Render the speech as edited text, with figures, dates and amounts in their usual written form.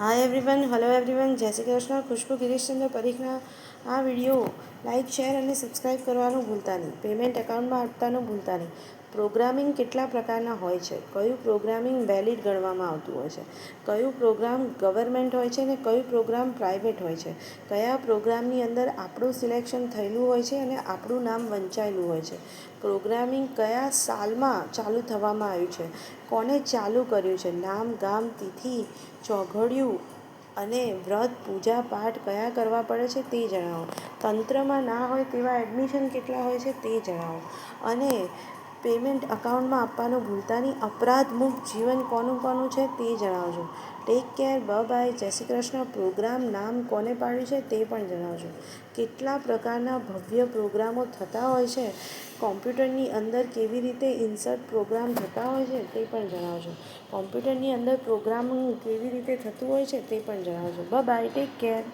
Hi everyone, hello everyone, જય શ્રી કૃષ્ણ. ખુશ્બુ ગિરીશચંદ્ર પરીખના આ video like, share અને સબસ્ક્રાઈબ કરવાનું ભૂલતા નહીં. પેમેન્ટ એકાઉન્ટમાં આપવાનું ભૂલતા નહીં. પ્રોગ્રામિંગ કેટલા પ્રકારના હોય છે? કયું પ્રોગ્રામિંગ વેલિડ ગણવામાં આવતું હોય છે? કયું પ્રોગ્રામ ગવર્મેન્ટ હોય છે અને કયું પ્રોગ્રામ પ્રાઇવેટ હોય છે? કયા પ્રોગ્રામની અંદર આપણું સિલેક્શન થયેલું હોય છે અને આપણું નામ વંચાયેલું હોય છે? પ્રોગ્રામિંગ કયા સાલમાં ચાલુ થવામાં આવ્યું છે? કોને ચાલુ કર્યું છે? નામ, ગામ, તિથિ, ચોઘડિયું અને વ્રત, પૂજા, પાઠ કયા કરવા પડે છે તે જણાવો. તંત્રમાં ના હોય તેવા એડમિશન કેટલા હોય છે તે જણાવો. અને પેમેન્ટ અકાઉન્ટમાં આપવાનું ભૂલતા નહીં. અપરાધ મુક્ત જીવન કોનું કોનું છે તે જણાવજો. ટેક કેર, બાય, જય શ્રી કૃષ્ણ. પ્રોગ્રામ નામ કોને પાડ્યું છે તે પણ જણાવજો. કેટલા પ્રકારના ભવ્ય પ્રોગ્રામો થતા હોય છે? કોમ્પ્યુટરની અંદર કેવી રીતે ઇન્સર્ટ પ્રોગ્રામ થતા હોય છે તે પણ જણાવજો. કોમ્પ્યુટરની અંદર પ્રોગ્રામિંગ કેવી રીતે થતું હોય છે તે પણ જણાવજો. Bye, take care.